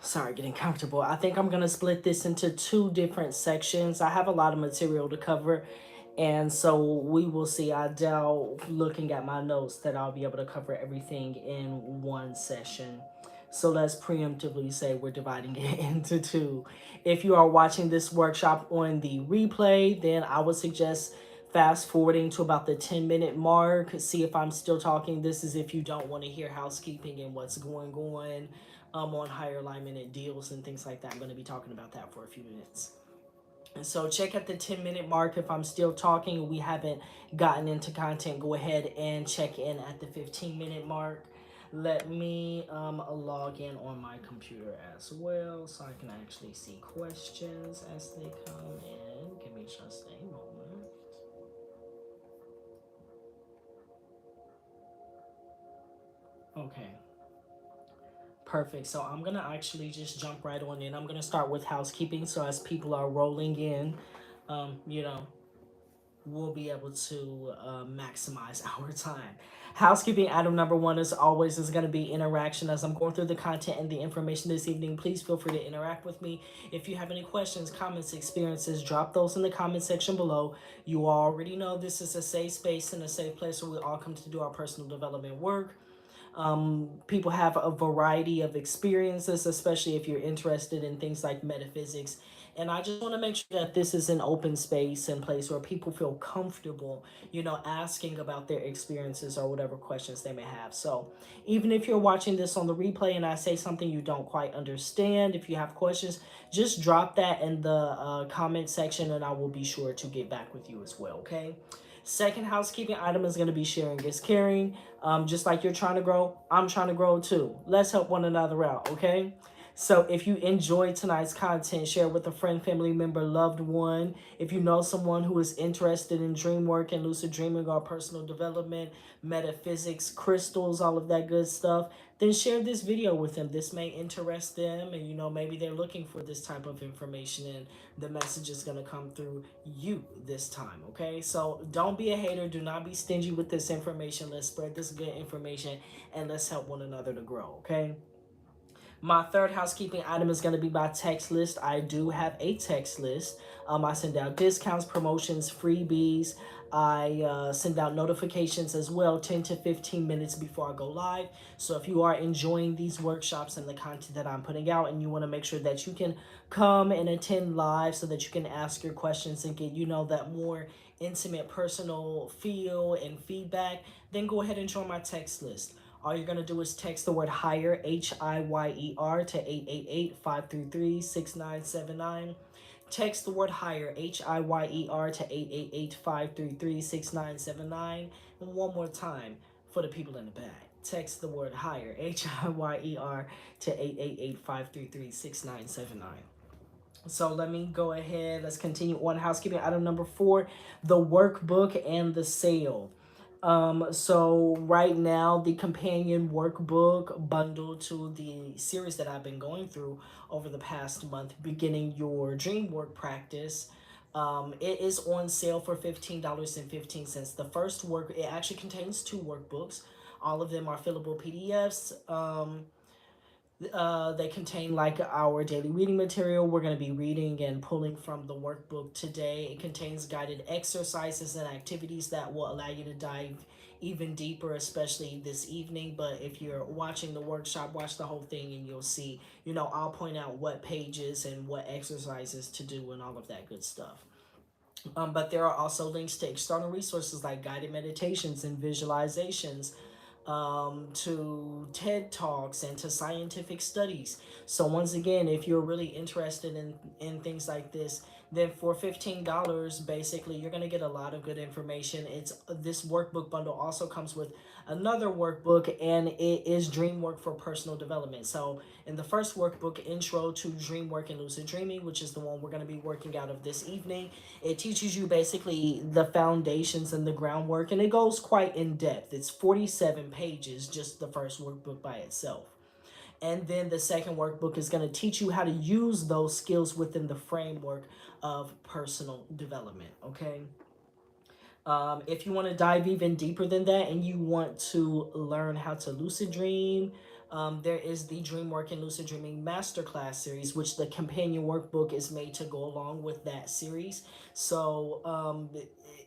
Sorry, getting comfortable. I think I'm going to split this into two different sections. I have a lot of material to cover, and so we will see. I doubt, looking at my notes, that I'll be able to cover everything in one session. So let's preemptively say we're dividing it into two. If you are watching this workshop on the replay, then I would suggest fast forwarding to about the 10-minute mark. See if I'm still talking. This is if you don't want to hear housekeeping and what's going on higher alignment and deals and things like that. I'm going to be talking about that for a few minutes. And so check at the 10-minute mark. If I'm still talking and we haven't gotten into content, go ahead and check in at the 15-minute mark. Let me log in on my computer as well so I can actually see questions as they come in. Give me just a moment. Okay. Perfect. So I'm going to actually just jump right on in. I'm going to start with housekeeping. So as people are rolling in, um, you know, we'll be able to maximize our time. Housekeeping item number one, as always, is going to be interaction. As I'm going through the content and the information this evening, please feel free to interact with me. If you have any questions, comments, experiences, drop those in the comment section below. You already know this is a safe space and a safe place where we all come to do our personal development work. People have a variety of experiences, especially if you're interested in things like metaphysics. And I just want to make sure that this is an open space and place where people feel comfortable, asking about their experiences or whatever questions they may have. So even if you're watching this on the replay and I say something you don't quite understand, if you have questions, just drop that in the comment section and I will be sure to get back with you as well, okay? Second housekeeping item is going to be sharing is caring. Just like you're trying to grow, I'm trying to grow too. Let's help one another out, okay? So if you enjoyed tonight's content, share with a friend, family member, loved one. If you know someone who is interested in dream work and lucid dreaming or personal development, metaphysics, crystals, all of that good stuff, then share this video with them. This may interest them and maybe they're looking for this type of information and the message is going to come through you this time, okay? So don't be a hater. Do not be stingy with this information. Let's spread this good information and let's help one another to grow, okay? My third housekeeping item is going to be my text list. I do have a text list. I send out discounts, promotions, freebies. I send out notifications as well 10 to 15 minutes before I go live. So if you are enjoying these workshops and the content that I'm putting out and you want to make sure that you can come and attend live so that you can ask your questions and get, that more intimate personal feel and feedback, then go ahead and join my text list. All you're going to do is text the word HIYER, HIYER, to 888-533-6979. Text the word HIYER, HIYER, to 888-533-6979. And one more time for the people in the back. Text the word HIYER, HIYER, to 888-533-6979. So let me go ahead. Let's continue on housekeeping. Item number 4, the workbook and the sale. So right now, the companion workbook bundle to the series that I've been going through over the past month, beginning your dream work practice, it is on sale for $15.15. The first work, it actually contains 2 workbooks. All of them are fillable PDFs. They contain like our daily reading material. We're going to be reading and pulling from the workbook today. It contains guided exercises and activities that will allow you to dive even deeper, especially this evening. But if you're watching the workshop, watch the whole thing and you'll see, I'll point out what pages and what exercises to do and all of that good stuff. But there are also links to external resources like guided meditations and visualizations, to TED Talks and to scientific studies. So once again, if you're really interested in things like this, then for $15, basically, you're going to get a lot of good information. This workbook bundle also comes with another workbook, and it is Dreamwork for personal development. So in the first workbook, Intro to Dreamwork and Lucid Dreaming, which is the one we're going to be working out of this evening, it teaches you basically the foundations and the groundwork, and it goes quite in depth. It's 47 pages, just the first workbook by itself. And then the second workbook is going to teach you how to use those skills within the framework of personal development, okay? If you want to dive even deeper than that and you want to learn how to lucid dream, There is the Dreamwork and Lucid Dreaming Masterclass series, which the companion workbook is made to go along with that series. So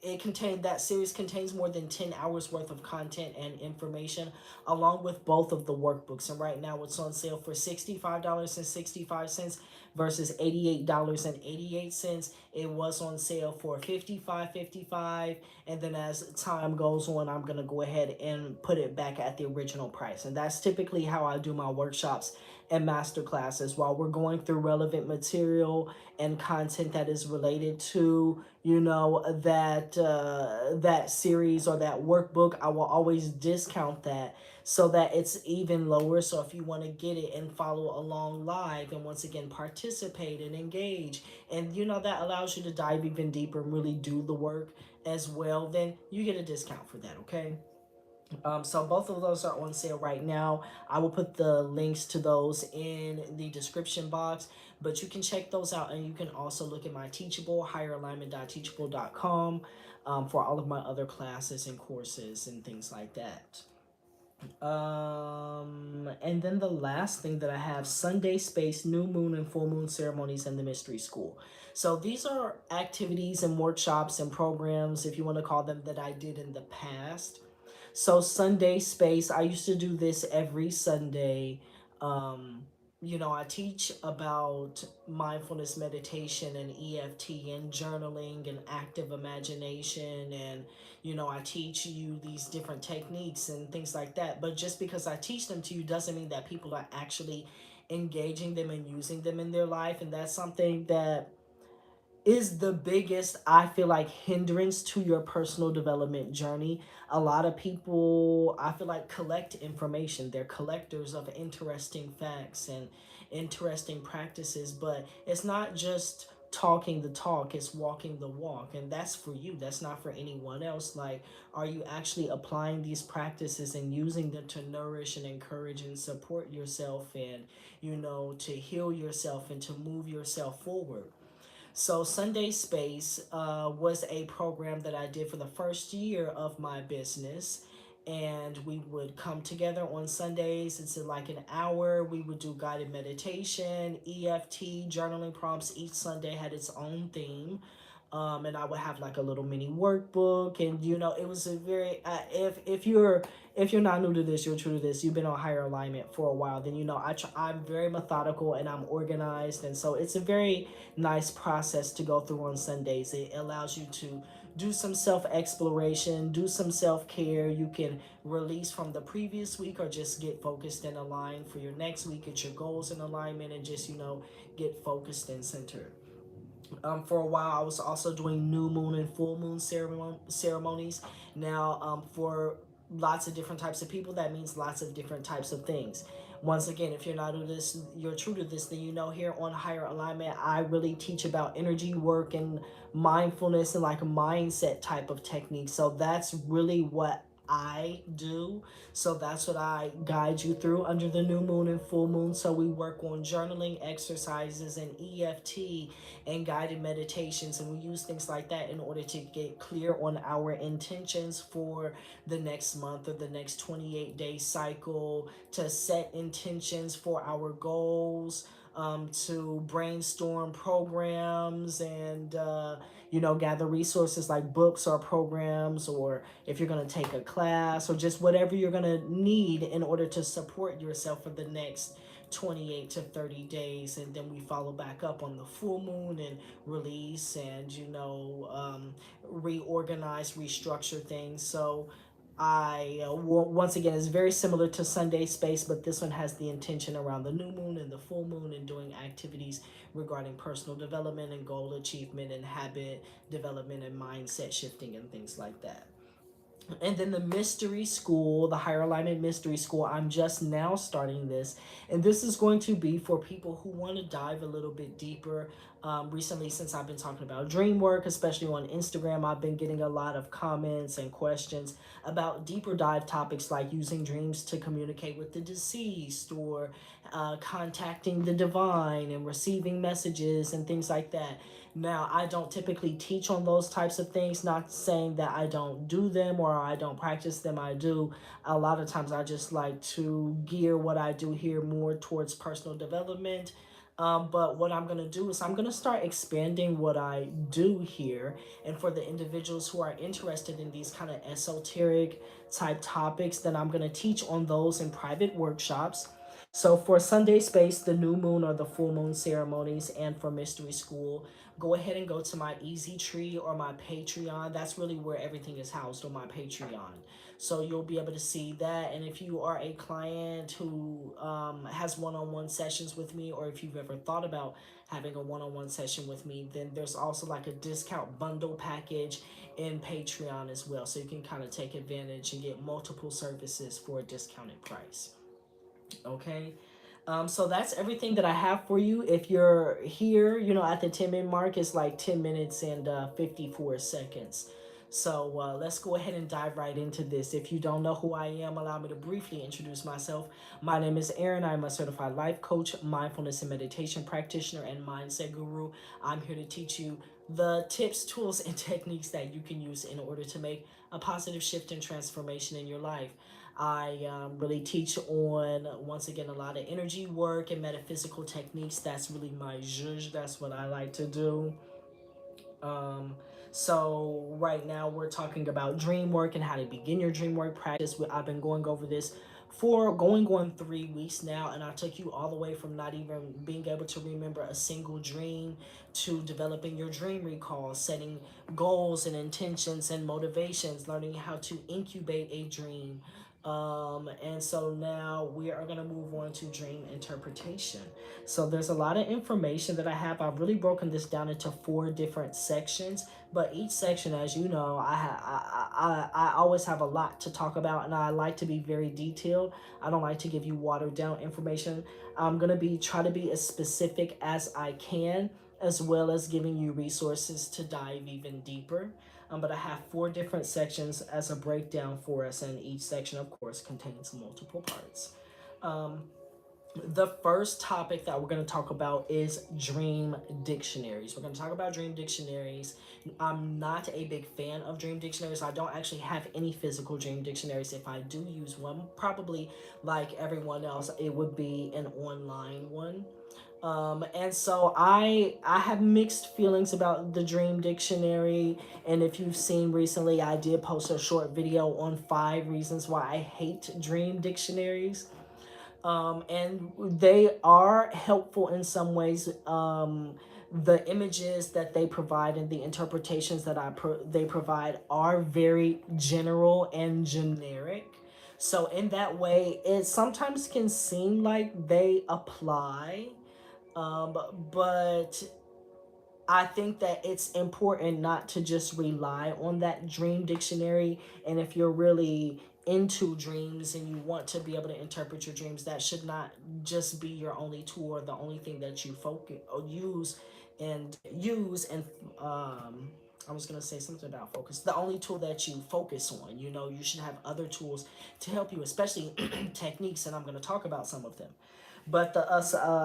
that series contains more than 10 hours worth of content and information, along with both of the workbooks. And right now it's on sale for $65.65 versus $88.88. It was on sale for $55.55, and then as time goes on, I'm gonna go ahead and put it back at the original price. And that's typically how I do my workshops and master classes. While we're going through relevant material and content that is related to, that series or that workbook, I will always discount that so that it's even lower. So if you want to get it and follow along live and once again participate and engage, and that allows you to dive even deeper and really do the work as well, then you get a discount for that. Okay. So both of those are on sale right now. I will put the links to those in the description box, but you can check those out, and you can also look at my Teachable, higheralignment.teachable.com, for all of my other classes and courses and things like that. And then the last thing that I have, Sunday Space, New Moon and Full Moon Ceremonies, and the Mystery School. So these are activities and workshops and programs, if you want to call them, that I did in the past. So Sunday Space, I used to do this every Sunday. I teach about mindfulness meditation and EFT and journaling and active imagination, and I teach you these different techniques and things like that. But just because I teach them to you doesn't mean that people are actually engaging them and using them in their life. And that's something that is the biggest, I feel like, hindrance to your personal development journey. A lot of people, I feel like, collect information. They're collectors of interesting facts and interesting practices, but it's not just talking the talk, it's walking the walk. And that's for you, that's not for anyone else. Like, are you actually applying these practices and using them to nourish and encourage and support yourself, and to heal yourself and to move yourself forward? So Sunday Space was a program that I did for the first year of my business. And we would come together on Sundays. It's like an hour. We would do guided meditation, EFT, journaling prompts. Each Sunday had its own theme. And I would have like a little mini workbook, and it was a very if you're not new to this, you're true to this, you've been on higher alignment for a while, then I'm very methodical and I'm organized, and so it's a very nice process to go through on Sundays. It allows you to do some self-exploration, do some self-care. You can release from the previous week or just get focused and aligned for your next week, get your goals in alignment, and just get focused and centered. For a while, I was also doing new moon and full moon ceremonies. Now, for lots of different types of people, that means lots of different types of things. Once again, if you're not to this, you're true to this, then here on Higher Alignment, I really teach about energy work and mindfulness and like mindset type of techniques. So that's really what I do. So that's what I guide you through under the new moon and full moon. So we work on journaling exercises and EFT and guided meditations, and we use things like that in order to get clear on our intentions for the next month or the next 28-day cycle, to set intentions for our goals, to brainstorm programs, and gather resources like books or programs, or if you're going to take a class, or just whatever you're going to need in order to support yourself for the next 28 to 30 days. And then we follow back up on the full moon and release and reorganize, restructure things. So once again, it's very similar to Sunday Space, but this one has the intention around the new moon and the full moon, and doing activities regarding personal development and goal achievement and habit development and mindset shifting and things like that. And then the mystery school, the Higher Alignment Mystery School, I'm just now starting this. And this is going to be for people who want to dive a little bit deeper. Recently, since I've been talking about Dreamwork, especially on Instagram, I've been getting a lot of comments and questions about deeper dive topics like using dreams to communicate with the deceased, or contacting the divine and receiving messages and things like that. Now, I don't typically teach on those types of things, not saying that I don't do them or I don't practice them. I do. A lot of times I just like to gear what I do here more towards personal development. But what I'm going to do is I'm going to start expanding what I do here. And for the individuals who are interested in these kind of esoteric type topics, then I'm going to teach on those in private workshops. So for Sunday Space, the new moon or the full moon ceremonies, and for Mystery School, go ahead and go to my Easy Tree or my Patreon. That's really where everything is housed, on my Patreon. So you'll be able to see that. And if you are a client who has one-on-one sessions with me, or if you've ever thought about having a one-on-one session with me, then there's also like a discount bundle package in Patreon as well. So you can kind of take advantage and get multiple services for a discounted price. Okay. So that's everything that I have for you. If you're here, at the 10-minute mark, it's like 10 minutes and 54 seconds. So let's go ahead and dive right into this. If you don't know who I am, allow me to briefly introduce myself. My name is Aaron. I'm a certified life coach, mindfulness and meditation practitioner, and mindset guru. I'm here to teach you the tips, tools, and techniques that you can use in order to make a positive shift and transformation in your life. I really teach on, once again, a lot of energy work and metaphysical techniques. That's really my zhuzh. That's what I like to do. Um, so right now we're talking about dream work and how to begin your dream work practice. I've been going over this for going on 3 weeks now, and I took you all the way from not even being able to remember a single dream to developing your dream recall, setting goals and intentions and motivations, learning how to incubate a dream. And so now we are going to move on to dream interpretation. So there's a lot of information that I have. I've really broken this down into 4 different sections, but each section, as you know, I always have a lot to talk about, and I like to be very detailed. I don't like to give you watered down information. I'm gonna try to be as specific as I can, as well as giving you resources to dive even deeper. But I have 4 different sections as a breakdown for us, and each section, of course, contains multiple parts. Um, the first topic that we're going to talk about is dream dictionaries. We're going to talk about dream dictionaries. I'm not a big fan of dream dictionaries. I don't actually have any physical dream dictionaries. If I do use one, probably like everyone else, it would be an online one. And so I have mixed feelings about the Dream Dictionary. And if you've seen recently, I did post a short video on 5 reasons why I hate Dream Dictionaries. And they are helpful in some ways. The images that they provide and the interpretations that they provide are very general and generic. So in that way, it sometimes can seem like they apply, but I think that it's important not to just rely on that dream dictionary. And if you're really into dreams and you want to be able to interpret your dreams, that should not just be your only tool or the only thing that you focus or use and I was gonna say something about focus. The only tool that you focus on, you should have other tools to help you, especially techniques, and I'm gonna talk about some of them. But the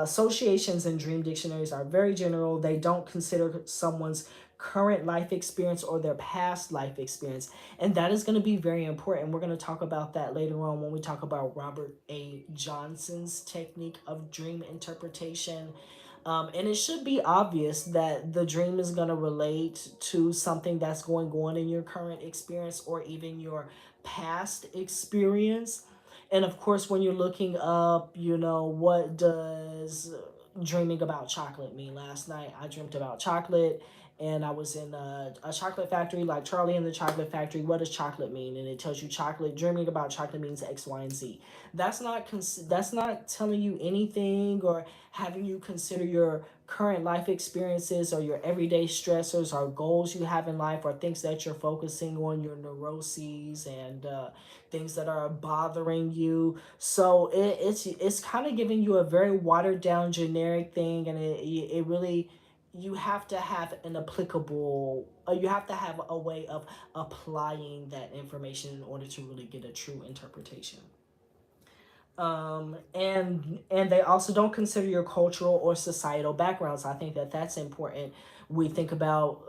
associations in dream dictionaries are very general. They don't consider someone's current life experience or their past life experience. And that is going to be very important. We're going to talk about that later on when we talk about Robert A. Johnson's technique of dream interpretation. And it should be obvious that the dream is going to relate to something that's going on in your current experience or even your past experience. And of course, when you're looking up, what does dreaming about chocolate mean? Last night, I dreamt about chocolate, and I was in a chocolate factory, like Charlie in the Chocolate Factory. What does chocolate mean? And it tells you chocolate. Dreaming about chocolate means X, Y, and Z. That's not telling you anything or having you consider your current life experiences or your everyday stressors or goals you have in life or things that you're focusing on, your neuroses and things that are bothering you. So it's kind of giving you a very watered down generic thing, and it really, you have to have an applicable, you have to have a way of applying that information in order to really get a true interpretation. And they also don't consider your cultural or societal backgrounds. I think that that's important. We think about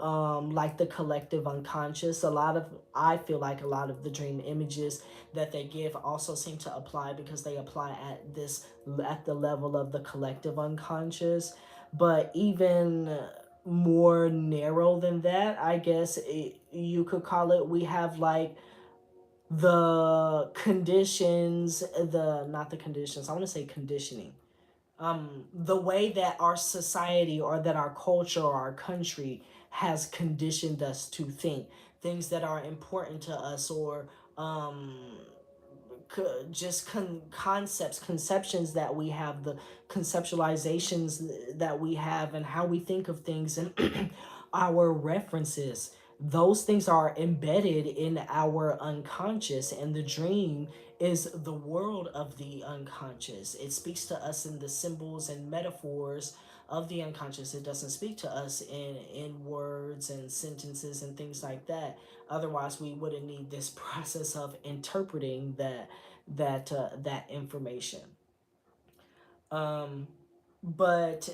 like the collective unconscious. I feel like a lot of the dream images that they give also seem to apply because they apply at the level of the collective unconscious. But even more narrow than that, I guess you could call it. We have like the conditions, the not the conditions, I want to say conditioning, the way that our society or that our culture or our country has conditioned us to think things that are important to us, or um just concepts, conceptions that we have, the conceptualizations that we have, and how we think of things, and our references. Those things are embedded in our unconscious, and the dream is the world of the unconscious. It speaks to us in the symbols and metaphors of the unconscious. It doesn't speak to us in words and sentences and things like that. Otherwise, we wouldn't need this process of interpreting that information. Um, but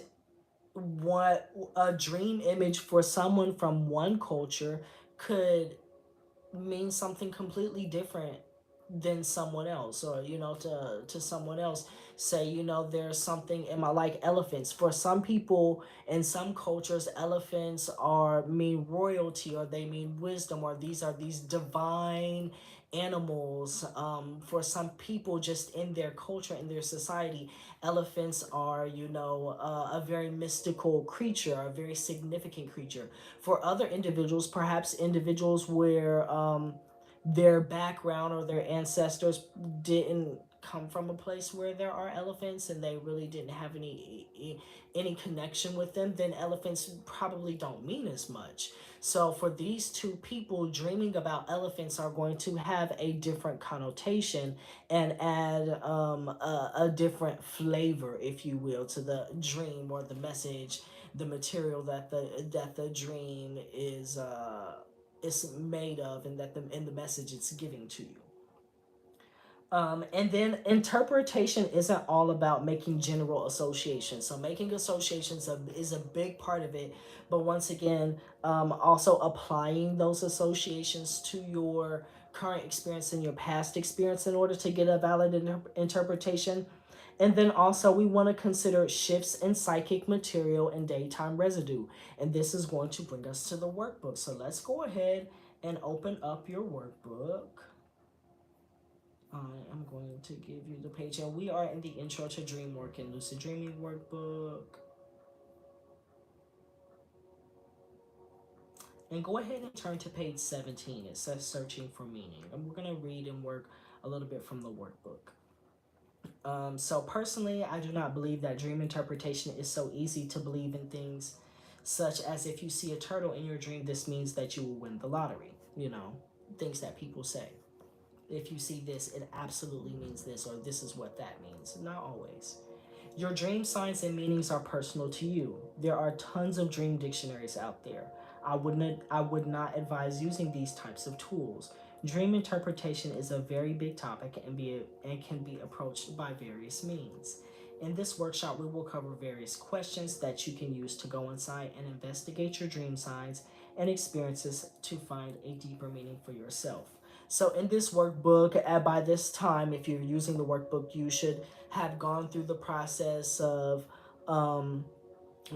what a dream image for someone from one culture could mean something completely different than someone else, or to someone else. Say, there's something in my, like elephants, for some people in some cultures, elephants are mean royalty, or they mean wisdom, or these divine animals. For some people, just in their culture, in their society, elephants are, a very mystical creature, a very significant creature. For other individuals, perhaps individuals where their background or their ancestors didn't come from a place where there are elephants, and they really didn't have any connection with them, then elephants probably don't mean as much. So for these two people, dreaming about elephants are going to have a different connotation and add a different flavor, if you will, to the dream or the message, the material that the dream is made of, and the message it's giving to you. And then interpretation isn't all about making general associations. So making associations is a big part of it. But once again, also applying those associations to your current experience and your past experience in order to get a valid interpretation. And then also, we want to consider shifts in psychic material and daytime residue. And this is going to bring us to the workbook. So let's go ahead and open up your workbook. I am going to give you the page, and we are in the Intro to Dreamwork and Lucid Dreaming workbook. And go ahead and turn to page 17. It says Searching for Meaning. And we're going to read and work a little bit from the workbook. So personally, I do not believe that dream interpretation is so easy to believe in things such as, if you see a turtle in your dream, this means that you will win the lottery. Things that people say. If you see this, it absolutely means this, or this is what that means. Not always. Your dream signs and meanings are personal to you. There are tons of dream dictionaries out there. I would not advise using these types of tools. Dream interpretation is a very big topic, and can be approached by various means. In this workshop, we will cover various questions that you can use to go inside and investigate your dream signs and experiences to find a deeper meaning for yourself. So in this workbook, by this time, if you're using the workbook, you should have gone through the process of um,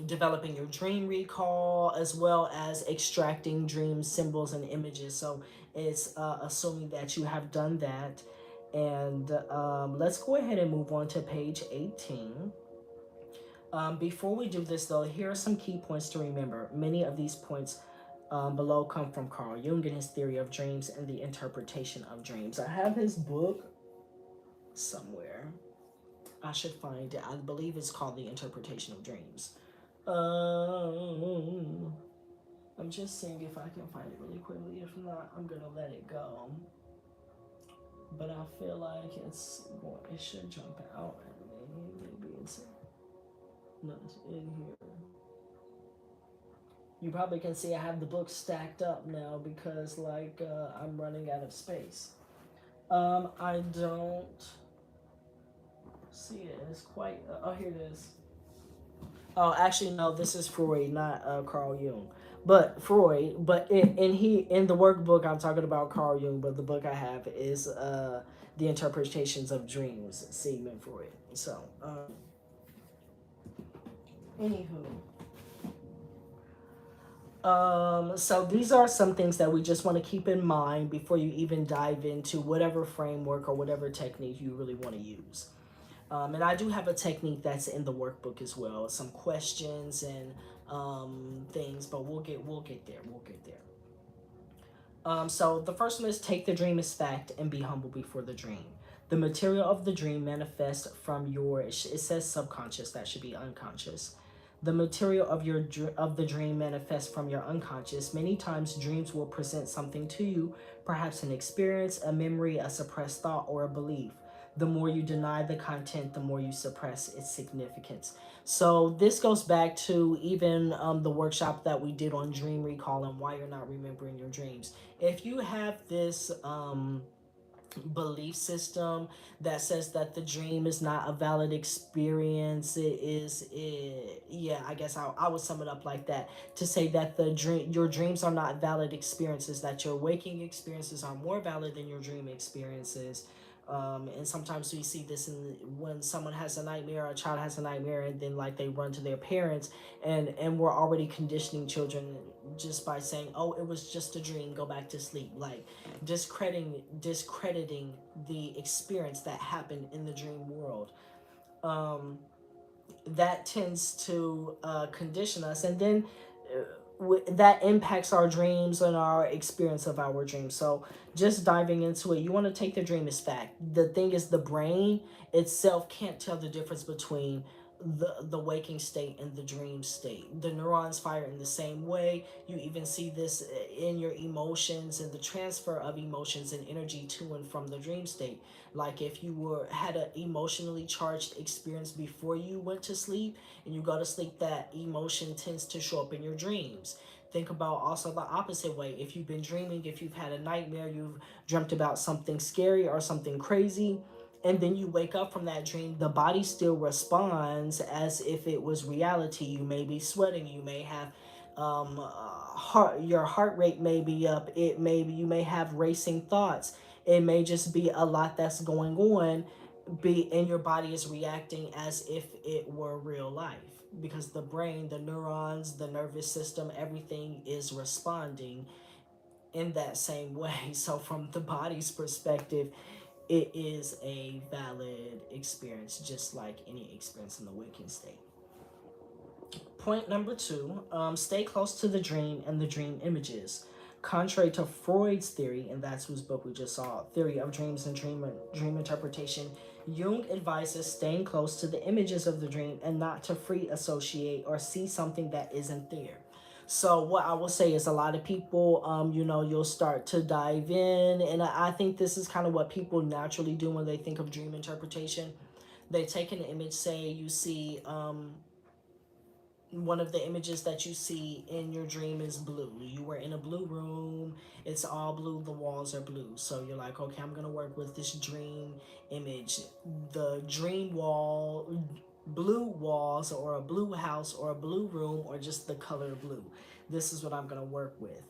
developing your dream recall, as well as extracting dream symbols and images. So it's assuming that you have done that. And let's go ahead and move on to page 18. Before we do this, though, here are some key points to remember. Many of these points below come from Carl Jung and his theory of dreams and the interpretation of dreams. I have his book somewhere. I should find it. I believe it's called The Interpretation of Dreams. I'm just seeing if I can find it really quickly. If not, I'm gonna let it go. But I feel like it should jump out at me. Maybe it's not in here. You probably can see I have the books stacked up now because I'm running out of space. I don't See it, it's quite. Oh, here it is. Oh, actually, no. This is Freud, not Carl Jung, but Freud. But in the workbook, I'm talking about Carl Jung. But the book I have is the interpretations of dreams, Sigmund Freud. So, anywho, so these are some things that we just want to keep in mind before you even dive into whatever framework or whatever technique you really want to use. And I do have a technique that's in the workbook as well, some questions and things, but we'll get there. We'll get there. So the first one is take the dream as fact and be humble before the dream. The material of the dream manifests from your. It says subconscious. That should be unconscious. The material of the dream manifests from your unconscious. Many times, dreams will present something to you, perhaps an experience, a memory, a suppressed thought, or a belief. The more you deny the content, the more you suppress its significance. So this goes back to even the workshop that we did on dream recall and why you're not remembering your dreams. If you have this belief system that says that the dream is not a valid experience, yeah, I guess I would sum it up like that, to say that your dreams are not valid experiences, that your waking experiences are more valid than your dream experiences. And sometimes we see this when someone has a nightmare or a child has a nightmare, and then like they run to their parents, and we're already conditioning children just by saying, oh, it was just a dream, go back to sleep, like discrediting the experience that happened in the dream world. um, that tends to condition us, and then that impacts our dreams and our experience of our dreams. So just diving into it, you want to take the dream as fact. The thing is, the brain itself can't tell the difference between the waking state and the dream state. The neurons fire in the same way. You even see this in your emotions and the transfer of emotions and energy to and from the dream state. Like if you had an emotionally charged experience before you went to sleep, and you go to sleep, that emotion tends to show up in your dreams. Think about also the opposite way. If you've been dreaming, if you've had a nightmare, you've dreamt about something scary or something crazy, and then you wake up from that dream, the body still responds as if it was reality. You may be sweating, you may have your heart rate may be up, you may have racing thoughts, it may just be a lot that's going on, and your body is reacting as if it were real life, because the brain, the neurons, the nervous system, everything is responding in that same way. So from the body's perspective, it is a valid experience, just like any experience in the waking state. Point number two, stay close to the dream and the dream images. Contrary to Freud's theory, and that's whose book we just saw, Theory of Dreams and Dream Interpretation, Jung advises staying close to the images of the dream and not to free associate or see something that isn't there. So what I will say is, a lot of people, you'll start to dive in, and I think this is kind of what people naturally do when they think of dream interpretation. They take an image, say you see one of the images that you see in your dream is blue. You were in a blue room, it's all blue, the walls are blue. So you're like, okay, I'm going to work with this dream image. The dream blue walls, or a blue house, or a blue room, or just the color blue. This is what I'm going to work with.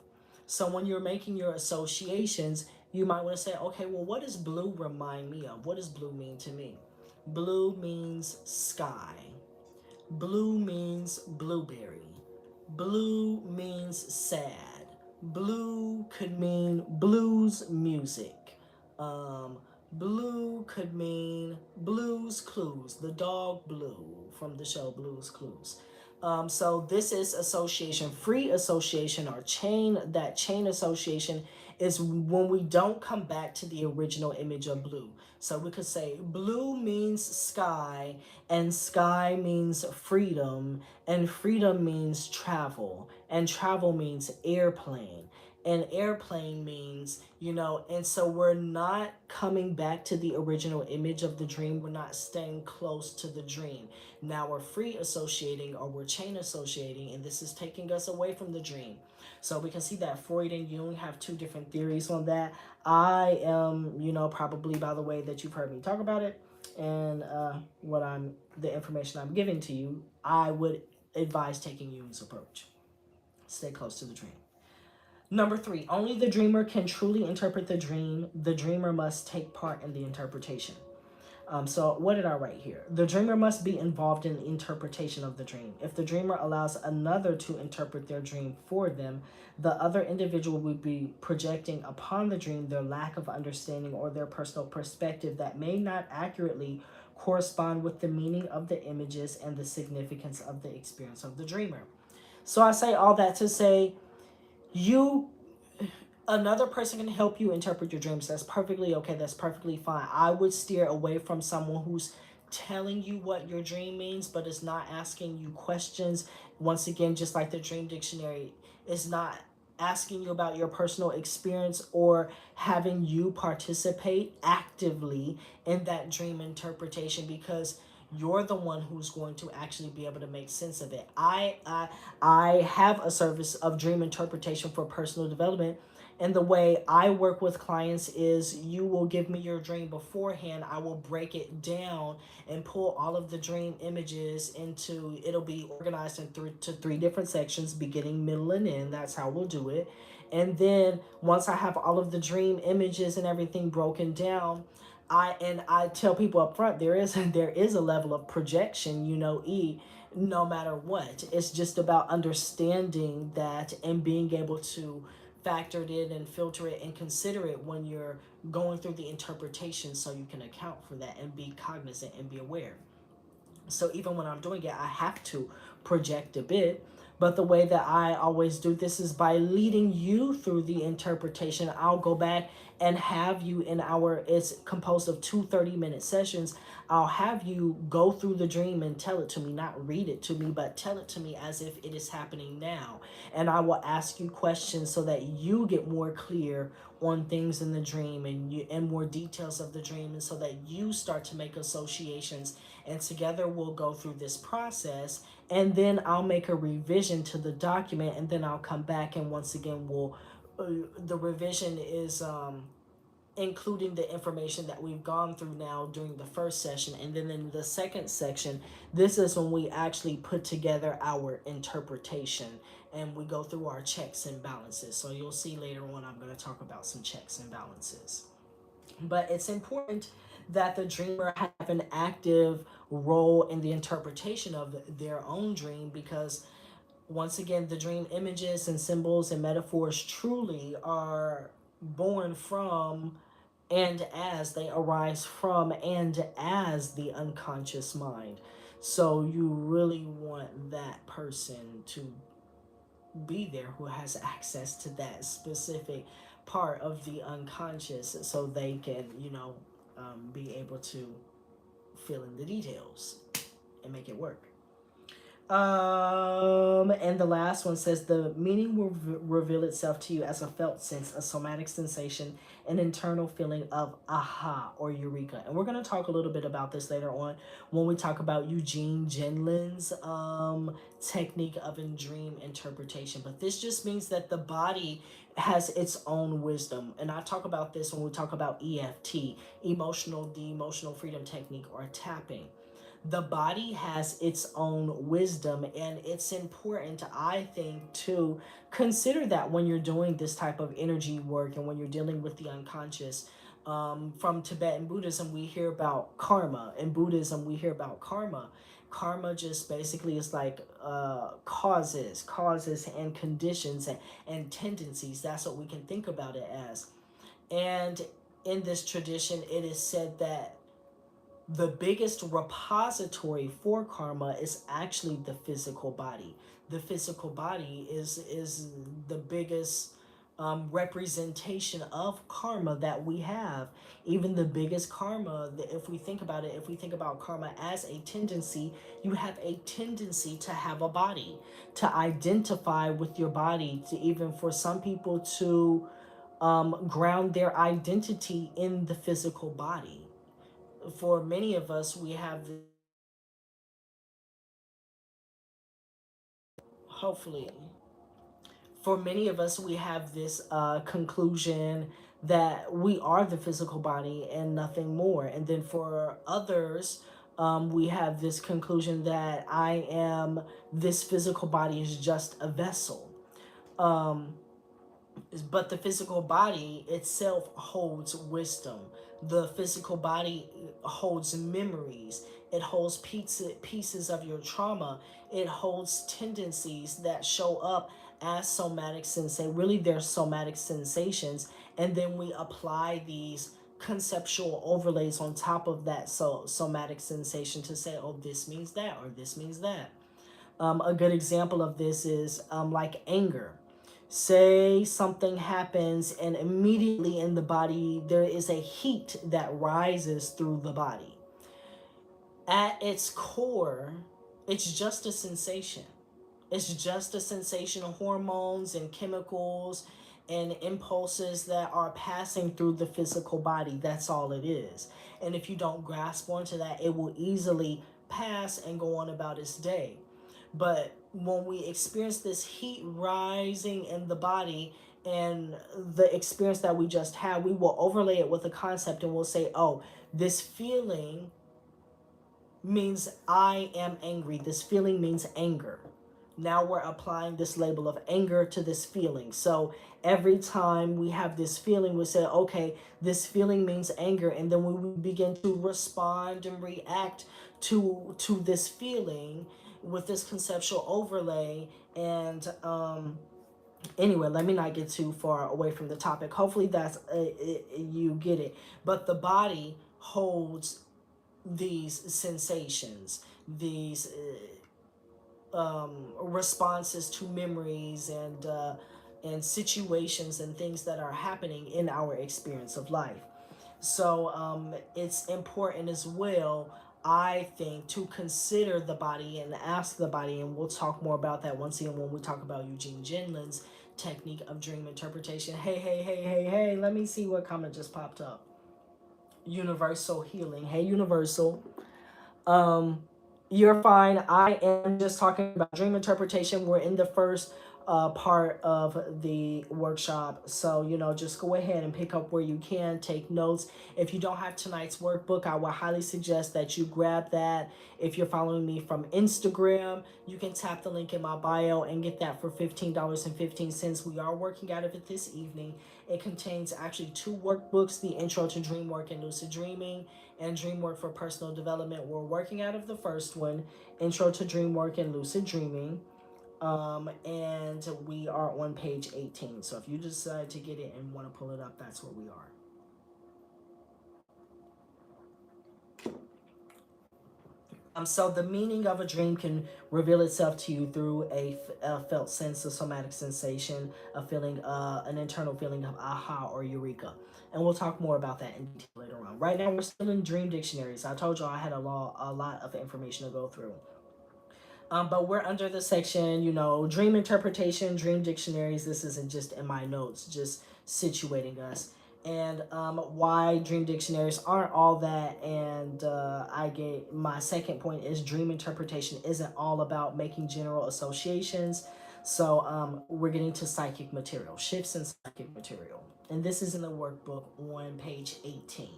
So when you're making your associations, you might want to say, okay, well, what does blue remind me of? What does blue mean to me? Blue means sky. Blue means blueberry. Blue means sad. Blue could mean blues music. Um, Blue could mean Blues Clues, the dog Blue from the show Blues Clues. So this is association, free association, or chain association is when we don't come back to the original image of blue. So we could say blue means sky, and sky means freedom, and freedom means travel, and travel means airplane, and airplane means, and so we're not coming back to the original image of the dream. We're not staying close to the dream. Now we're free associating, or we're chain associating, and this is taking us away from the dream. So we can see that Freud and Jung have two different theories on that. I am, probably by the way that you've heard me talk about it, and the information I'm giving to you, I would advise taking Jung's approach. Stay close to the dream. Number three, only the dreamer can truly interpret the dream. The dreamer must take part in the interpretation. So what did I write here? The dreamer must be involved in the interpretation of the dream. If the dreamer allows another to interpret their dream for them, the other individual would be projecting upon the dream their lack of understanding or their personal perspective that may not accurately correspond with the meaning of the images and the significance of the experience of the dreamer. So I say all that to say, you another person can help you interpret your dreams. That's perfectly okay. That's perfectly fine. I would steer away from someone who's telling you what your dream means, but is not asking you questions. Once again, just like the Dream Dictionary, is not asking you about your personal experience or having you participate actively in that dream interpretation, because you're the one who's going to actually be able to make sense of it. I have a service of dream interpretation for personal development, and the way I work with clients is you will give me your dream beforehand. I will break it down and pull all of the dream images into, it'll be organized in three different sections, beginning, middle, and end. That's how we'll do it. And then once I have all of the dream images and everything broken down, I tell people up front, there is a level of projection, no matter what. It's just about understanding that and being able to factor it in and filter it and consider it when you're going through the interpretation, so you can account for that and be cognizant and be aware. So even when I'm doing it, I have to project a bit. But the way that I always do this is by leading you through the interpretation. I'll go back and have you it's composed of 2 30-minute sessions. I'll have you go through the dream and tell it to me, not read it to me, but tell it to me as if it is happening now. And I will ask you questions so that you get more clear on things in the dream and more details of the dream, and so that you start to make associations, and together we'll go through this process, and then I'll make a revision to the document, and then I'll come back, and once again the revision is including the information that we've gone through now during the first session. And then in the second section, this is when we actually put together our interpretation and we go through our checks and balances. So you'll see later on, I'm going to talk about some checks and balances. But it's important that the dreamer have an active role in the interpretation of their own dream, because once again, the dream images and symbols and metaphors truly are born from and as they arise from and as the unconscious mind. So you really want that person to be there who has access to that specific part of the unconscious, so they can, be able to fill in the details and make it work. And the last one says the meaning will reveal itself to you as a felt sense, a somatic sensation, an internal feeling of aha or eureka. And we're going to talk a little bit about this later on when we talk about Eugene Gendlin's technique of a dream interpretation. But this just means that the body has its own wisdom. And I talk about this when we talk about EFT, the emotional freedom technique, or tapping. The body has its own wisdom, and it's important, I think, to consider that when you're doing this type of energy work and when you're dealing with the unconscious. From Tibetan Buddhism, we hear about karma. In Buddhism, we hear about karma. Karma just basically is like causes and conditions and tendencies. That's what we can think about it as. And in this tradition, it is said that the biggest repository for karma is actually the physical body. The physical body is the biggest representation of karma that we have. Even the biggest karma, if we think about it, if we think about karma as a tendency, you have a tendency to have a body, to identify with your body, to even for some people to ground their identity in the physical body. For many of us, we have hopefully for many of us we have this conclusion that we are the physical body and nothing more. And then for others, we have this conclusion that I am, this physical body is just a vessel. Um, but the physical body itself holds wisdom. The physical body holds memories. It holds pieces of your trauma. It holds tendencies that show up as somatic sensation. Really, they're somatic sensations. And then we apply these conceptual overlays on top of that somatic sensation to say, oh, this means that, or this means that. A good example of this is like anger. Say something happens, and immediately in the body, there is a heat that rises through the body. At its core, it's just a sensation. It's just a sensation of hormones and chemicals and impulses that are passing through the physical body. That's all it is. And if you don't grasp onto that, it will easily pass and go on about its day. But when we experience this heat rising in the body and the experience that we just had, we will overlay it with a concept and we'll say, oh, this feeling means I am angry. This feeling means anger. Now we're applying this label of anger to this feeling. So every time we have this feeling, we say, okay, this feeling means anger. And then we begin to respond and react to this feeling with this conceptual overlay. And anyway, let me not get too far away from the topic. Hopefully that's you get it. But the body holds these sensations, these responses to memories and situations and things that are happening in our experience of life. So it's important as well, I think, to consider the body and ask the body, and we'll talk more about that once again when we talk about Eugene Gendlin's technique of dream interpretation. Hey, let me see what comment just popped up. Universal healing. Hey, Universal. Um, you're fine. I am just talking about dream interpretation. We're in the first part of the workshop. So, just go ahead and pick up where you can, take notes. If you don't have tonight's workbook, I would highly suggest that you grab that. If you're following me from Instagram, you can tap the link in my bio and get that for $15.15. We are working out of it this evening. It contains actually two workbooks, the Intro to Dreamwork and Lucid Dreaming, and Dreamwork for Personal Development. We're working out of the first one, Intro to Dreamwork and Lucid Dreaming. And we are on page 18. So if you decide to get it and want to pull it up, that's where we are. So the meaning of a dream can reveal itself to you through a felt sense of somatic sensation, a feeling, an internal feeling of aha or eureka. And we'll talk more about that in detail later on. Right now, we're still in Dream Dictionaries. I told you I had a lot of information to go through. But we're under the section, dream interpretation, dream dictionaries. This isn't just in my notes, just situating us. And why dream dictionaries aren't all that. And I get my second point is dream interpretation isn't all about making general associations. So we're getting to psychic material, shifts in psychic material. And this is in the workbook on page 18.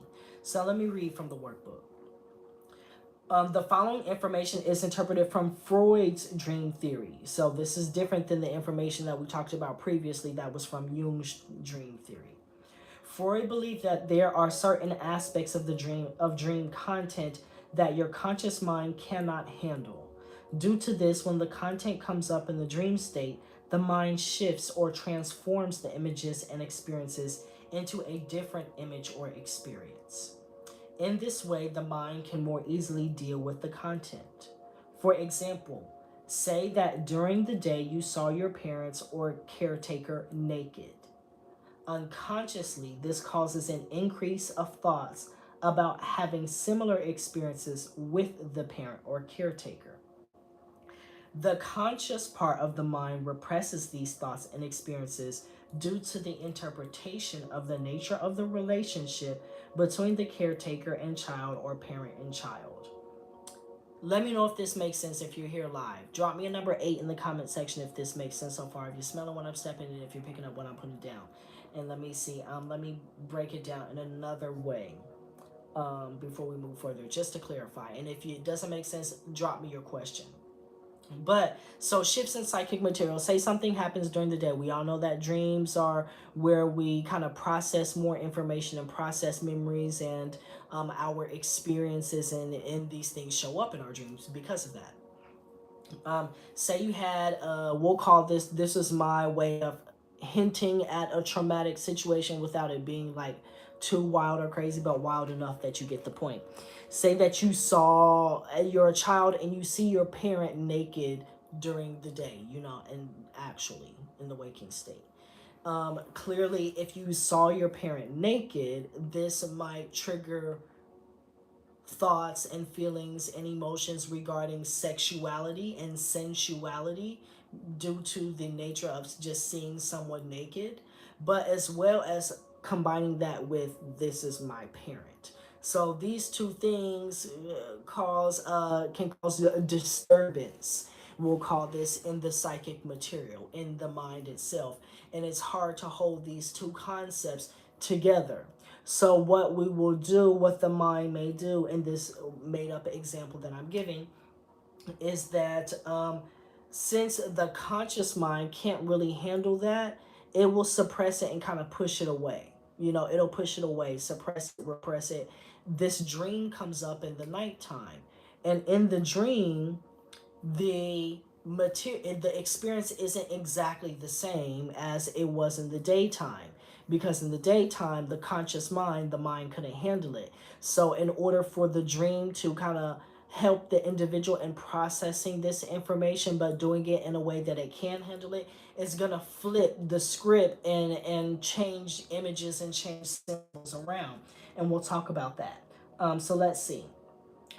So let me read from the workbook. The following information is interpreted from Freud's dream theory. So this is different than the information that we talked about previously that was from Jung's dream theory. Freud believed that there are certain aspects of the dream content that your conscious mind cannot handle. Due to this, when the content comes up in the dream state, the mind shifts or transforms the images and experiences into a different image or experience. In this way, the mind can more easily deal with the content. For example, say that during the day you saw your parents or caretaker naked. Unconsciously, this causes an increase of thoughts about having similar experiences with the parent or caretaker. The conscious part of the mind represses these thoughts and experiences due to the interpretation of the nature of the relationship between the caretaker and child or parent and child. Let me know if this makes sense if you're here live. Drop me a number 8 in the comment section if this makes sense so far. If you're smelling what I'm stepping in, if you're picking up what I'm putting down. And let me see, let me break it down in another way before we move further, just to clarify. And if it doesn't make sense, drop me your question. But so shifts in psychic material. Say something happens during the day. We all know that dreams are where we kind of process more information and process memories and our experiences, and these things show up in our dreams because of that. Say you had, we'll call this is my way of hinting at a traumatic situation without it being like too wild or crazy, but wild enough that you get the point. Say that you saw, you're a child and you see your parent naked during the day, and actually in the waking state. Clearly, if you saw your parent naked, this might trigger thoughts and feelings and emotions regarding sexuality and sensuality due to the nature of just seeing someone naked, but as well as combining that with this is my parent. So these two things cause can cause a disturbance. We'll call this in the psychic material, in the mind itself, and it's hard to hold these two concepts together. So what we will do, what the mind may do in this made up example that I'm giving, is that since the conscious mind can't really handle that, it will suppress it and kind of push it away. It'll push it away, suppress it, repress it. This dream comes up in the nighttime. And in the dream, the experience isn't exactly the same as it was in the daytime, because in the daytime the conscious mind, the mind couldn't handle it. So in order for the dream to kind of help the individual in processing this information but doing it in a way that it can handle it, it's gonna flip the script and change images and change symbols around, and we'll talk about that. So let's see.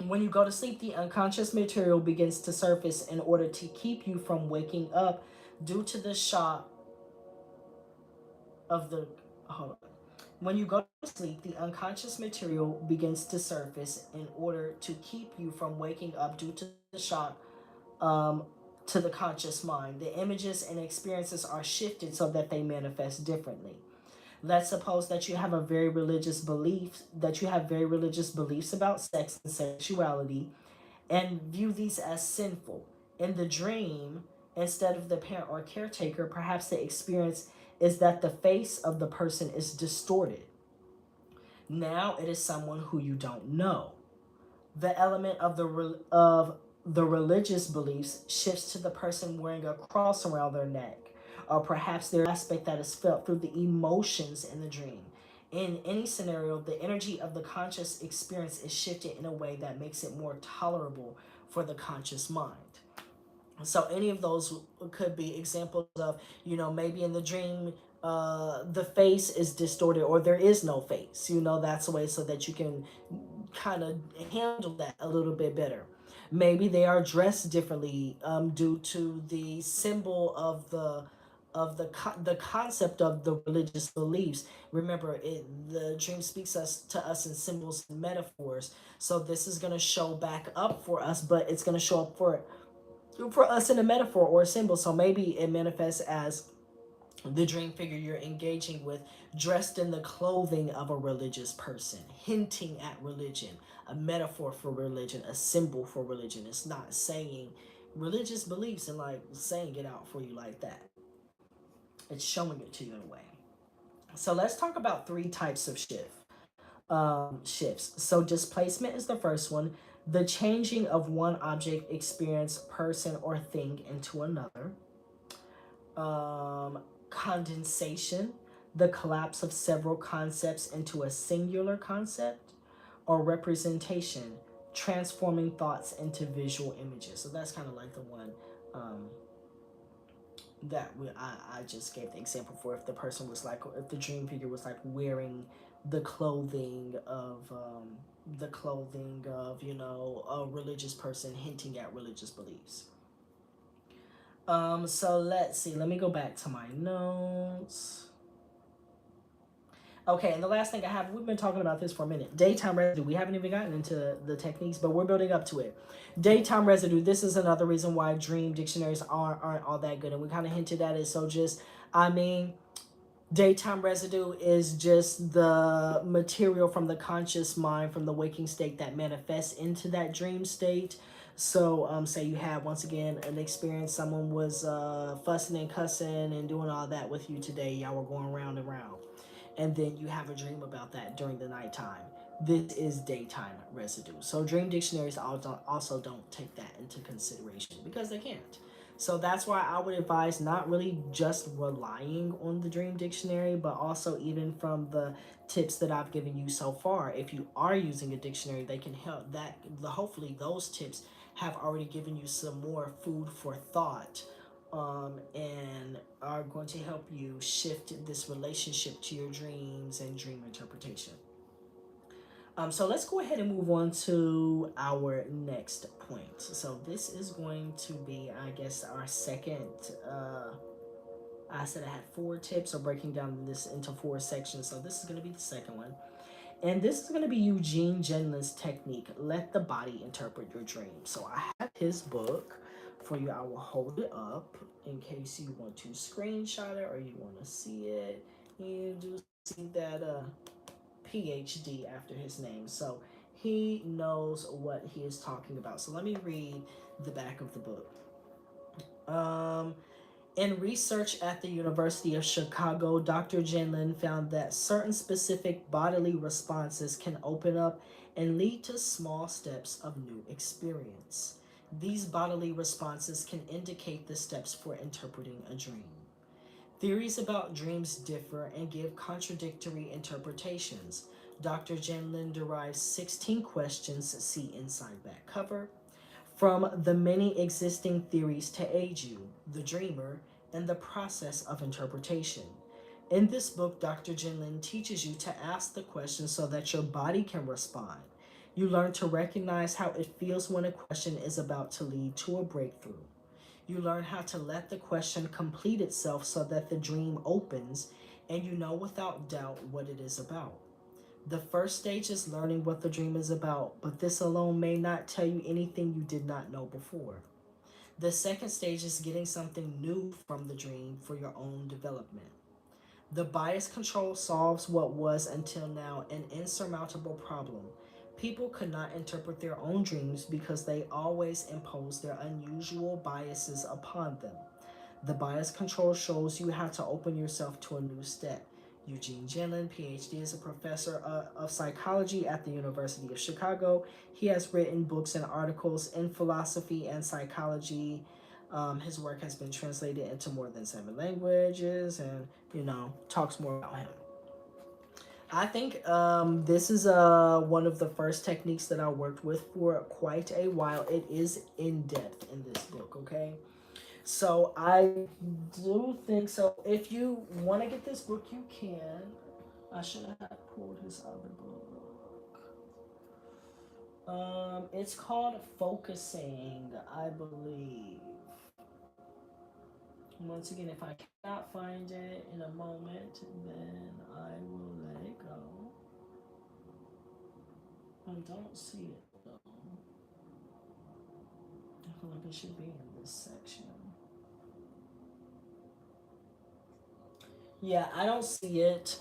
When you go to sleep, the unconscious material begins to surface in order to keep you from waking up due to the shock of the. Hold on. When you go to sleep, the unconscious material begins to surface in order to keep you from waking up due to the shock um, to the conscious mind. The images and experiences are shifted so that they manifest differently. Let's suppose that you have very religious beliefs about sex and sexuality, and view these as sinful. In the dream, instead of the parent or caretaker, perhaps the experience is that the face of the person is distorted. Now it is someone who you don't know. The element of the religious beliefs shifts to the person wearing a cross around their neck, or perhaps their aspect that is felt through the emotions in the dream. In any scenario, the energy of the conscious experience is shifted in a way that makes it more tolerable for the conscious mind. So any of those could be examples of, maybe in the dream, the face is distorted or there is no face. That's a way so that you can kind of handle that a little bit better. Maybe they are dressed differently due to the symbol of the concept of the religious beliefs. Remember, the dream speaks to us in symbols and metaphors. So this is going to show back up for us, but it's going to show up for us in a metaphor or a symbol. So maybe it manifests as the dream figure you're engaging with dressed in the clothing of a religious person, hinting at religion, a metaphor for religion, a symbol for religion. It's not saying religious beliefs and like saying it out for you like that. It's showing it to you in a way. So let's talk about three types of shifts. So displacement is the first one, the changing of one object, experience, person, or thing into another. Condensation, the collapse of several concepts into a singular concept. Or representation, transforming thoughts into visual images. So that's kind of like the one I just gave the example for. If the person was like, if the dream figure was like wearing the clothing of a religious person, hinting at religious beliefs. So let's see. Let me go back to my notes. Okay, and the last thing I have, we've been talking about this for a minute. Daytime residue. We haven't even gotten into the techniques, but we're building up to it. Daytime residue. This is another reason why dream dictionaries aren't all that good, and we kind of hinted at it. So just, I mean, Daytime residue is just the material from the conscious mind, from the waking state that manifests into that dream state. So, say you had once again an experience, someone was fussing and cussing and doing all that with you today. Y'all were going round and round, and then you have a dream about that during the nighttime. This is daytime residue. So dream dictionaries also don't take that into consideration because they can't. So that's why I would advise not really just relying on the dream dictionary, but also even from the tips that I've given you so far. If you are using a dictionary, they can help that. Hopefully, those tips have already given you some more food for thought, and are going to help you shift this relationship to your dreams and dream interpretation. So let's go ahead and move on to our next point. So this is going to be, I guess, our second. I said I had four tips, or breaking down this into four sections. So this is going to be the second one. And this is going to be Eugene Gendlin's technique, let the body interpret your dream. So I have his book for you. I will hold it up in case you want to screenshot it or you want to see it. You do see that PhD after his name. So he knows what he is talking about. So let me read the back of the book. Um, in research at the University of Chicago, Dr. Gendlin found that certain specific bodily responses can open up and lead to small steps of new experience. These bodily responses can indicate the steps for interpreting a dream. Theories about dreams differ and give contradictory interpretations. Dr. Gendlin derives 16 questions, see inside back cover, from the many existing theories to aid you, the dreamer, in the process of interpretation. In this book, Dr. Gendlin teaches you to ask the question so that your body can respond. You learn to recognize how it feels when a question is about to lead to a breakthrough. You learn how to let the question complete itself so that the dream opens and you know without doubt what it is about. The first stage is learning what the dream is about, but this alone may not tell you anything you did not know before. The second stage is getting something new from the dream for your own development. The bias control solves what was until now an insurmountable problem. People could not interpret their own dreams because they always imposed their unusual biases upon them. The bias control shows you how to open yourself to a new step. Eugene Gendlin, PhD, is a professor of psychology at the University of Chicago. He has written books and articles in philosophy and psychology. His work has been translated into more than 7 languages, and talks more about him. I think this is one of the first techniques that I worked with for quite a while. It is in depth in this book, okay? So I do think so. If you want to get this book, you can. I should have pulled his other book. It's called Focusing, I believe. Once again, if I cannot find it in a moment, then I will let it go. I don't see it though. I feel like it should be in this section. Yeah, I don't see it.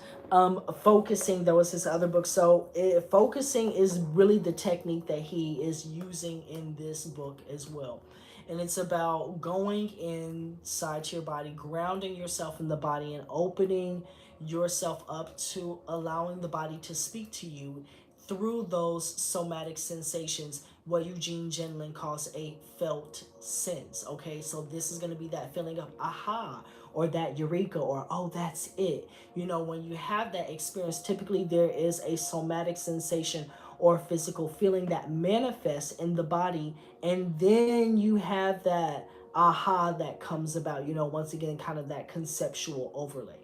Focusing, though, is his other book. So, focusing is really the technique that he is using in this book as well. And it's about going inside to your body, grounding yourself in the body, and opening yourself up to allowing the body to speak to you through those somatic sensations, what Eugene Gendlin calls a felt sense. Okay, so this is going to be that feeling of aha, or that eureka, or oh, that's it. When you have that experience, typically there is a somatic sensation or physical feeling that manifests in the body, and then you have that aha that comes about, once again, kind of that conceptual overlay.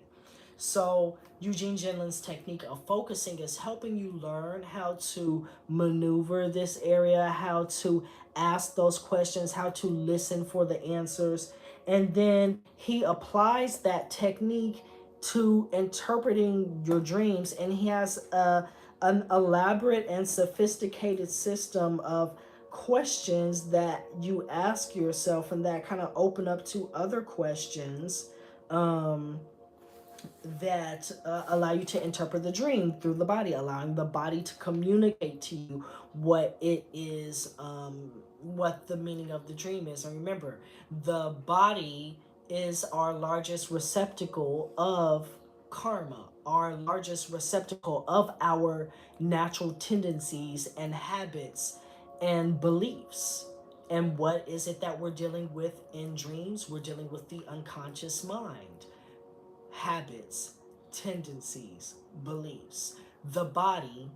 So Eugene Gendlin's technique of focusing is helping you learn how to maneuver this area, how to ask those questions, how to listen for the answers. And then he applies that technique to interpreting your dreams. And he has an elaborate and sophisticated system of questions that you ask yourself and that kind of open up to other questions. Um, that allow you to interpret the dream through the body, allowing the body to communicate to you what it is, what the meaning of the dream is. And remember, the body is our largest receptacle of karma, our largest receptacle of our natural tendencies and habits and beliefs. And what is it that we're dealing with in dreams? We're dealing with the unconscious mind, habits, tendencies, beliefs. The body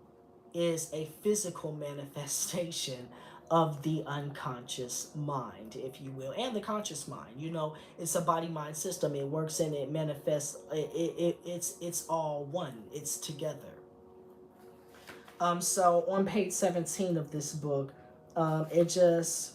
is a physical manifestation of the unconscious mind, if you will, and the conscious mind. You know, it's a body mind system. It works and it manifests. It's all one. It's together. So on page 17 of this book, it just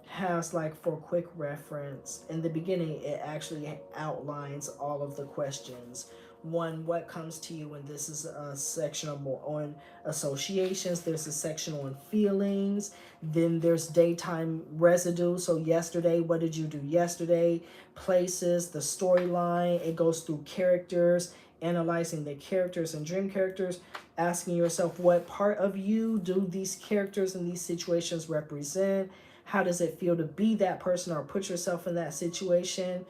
has, like, for quick reference, in the beginning it actually outlines all of the questions. One, what comes to you? And this is a section on associations. There's a section on feelings. Then there's daytime residue. So yesterday, what did you do yesterday? Places, the storyline. It goes through characters, analyzing the characters and dream characters, asking yourself, what part of you do these characters and these situations represent? How does it feel to be that person or put yourself in that situation?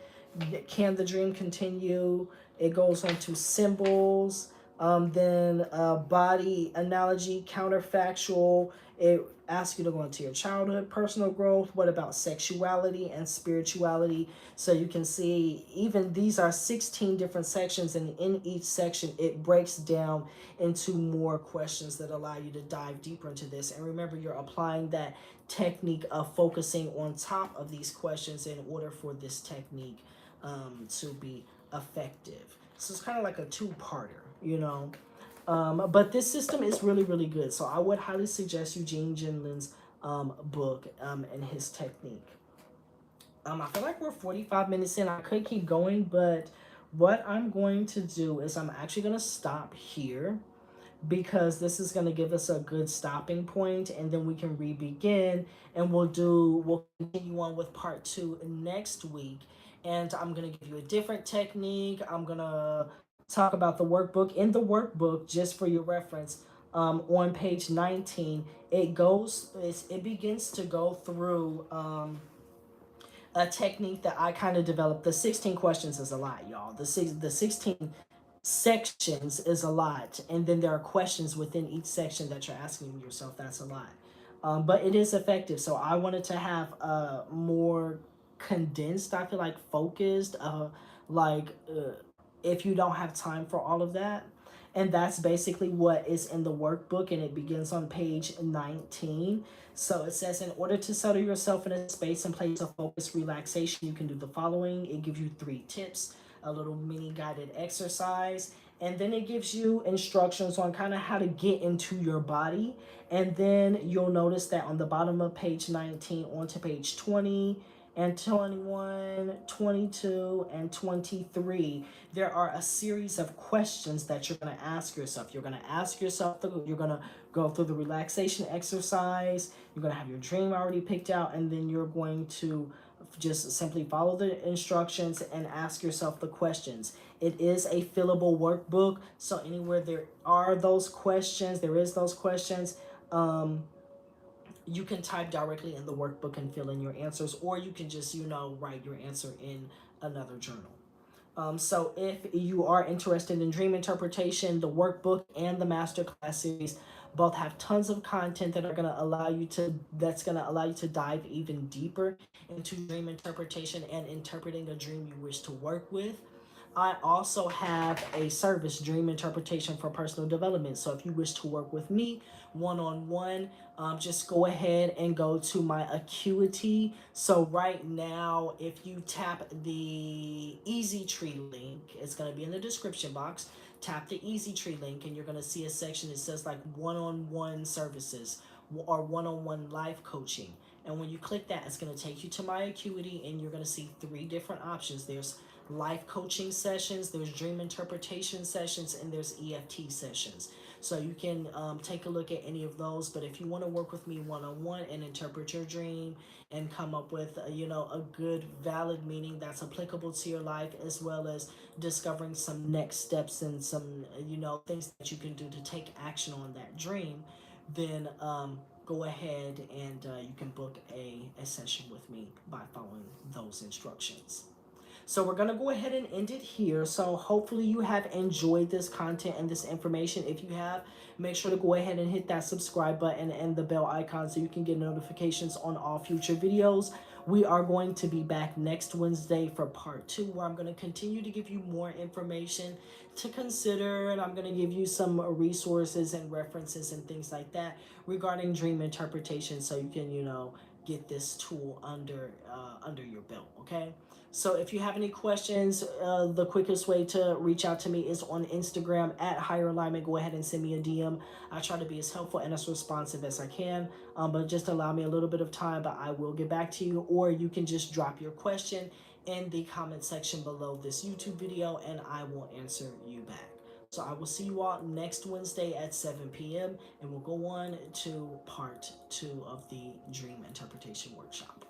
Can the dream continue? It goes on to symbols, then body analogy, counterfactual. It asks you to go into your childhood, personal growth. What about sexuality and spirituality? So you can see, even these are 16 different sections, and in each section it breaks down into more questions that allow you to dive deeper into this. And remember, you're applying that technique of focusing on top of these questions in order for this technique to be effective. So it's kind of like a two-parter, you know. But this system is really, really good. So I would highly suggest Eugene Gendlin's book and his technique. I feel like we're 45 minutes in. I could keep going, but what I'm going to do is I'm actually going to stop here, because this is going to give us a good stopping point, and then we can re-begin, and we'll continue on with part 2 next week. And I'm going to give you a different technique. I'm going to talk about the workbook. In the workbook, just for your reference, on page 19, it begins to go through a technique that I kind of developed. The 16 questions is a lot, y'all. The 16 sections is a lot, and then there are questions within each section that you're asking yourself. That's a lot, but it is effective. So I wanted to have a more condensed, I feel like focused, like if you don't have time for all of that. And that's basically what is in the workbook, and it begins on page 19. So it says, in order to settle yourself in a space and place of focused relaxation, you can do the following. It gives you 3 tips, a little mini guided exercise, and then it gives you instructions on kind of how to get into your body. And then you'll notice that on the bottom of page 19 onto page 20 and 21, 22, and 23, there are a series of questions that you're going to ask yourself. You're going to ask yourself, you're going to go through the relaxation exercise, you're going to have your dream already picked out, and then you're going to just simply follow the instructions and ask yourself the questions. It is a fillable workbook, so anywhere there is those questions, you can type directly in the workbook and fill in your answers, or you can just, write your answer in another journal. So if you are interested in dream interpretation, the workbook and the masterclass series both have tons of content that's going to allow you to dive even deeper into dream interpretation and interpreting a dream you wish to work with. I also have a service, Dream Interpretation for Personal Development. So if you wish to work with me one-on-one, just go ahead and go to my Acuity. So right now, if you tap the Easy Tree link, it's going to be in the description box. Tap the Easy Tree link, and you're going to see a section that says like one-on-one services or one-on-one life coaching. And when you click that, it's going to take you to my Acuity, and you're going to see 3 different options. There's life coaching sessions, there's dream interpretation sessions, and there's EFT sessions. So you can take a look at any of those. But if you want to work with me one-on-one and interpret your dream and come up with a good valid meaning that's applicable to your life, as well as discovering some next steps and some things that you can do to take action on that dream, then go ahead and you can book a session with me by following those instructions. So we're going to go ahead and end it here. So hopefully you have enjoyed this content and this information. If you have, make sure to go ahead and hit that subscribe button and the bell icon so you can get notifications on all future videos. We are going to be back next Wednesday for part 2, where I'm going to continue to give you more information to consider, and I'm going to give you some resources and references and things like that regarding dream interpretation, so you can get this tool under your belt. Okay. So if you have any questions, the quickest way to reach out to me is on Instagram at Higher Alignment. Go ahead and send me a DM. I try to be as helpful and as responsive as I can, but just allow me a little bit of time, but I will get back to you. Or you can just drop your question in the comment section below this YouTube video, and I will answer you back. So I will see you all next Wednesday at 7 p.m. and we'll go on to part 2 of the Dream Interpretation Workshop.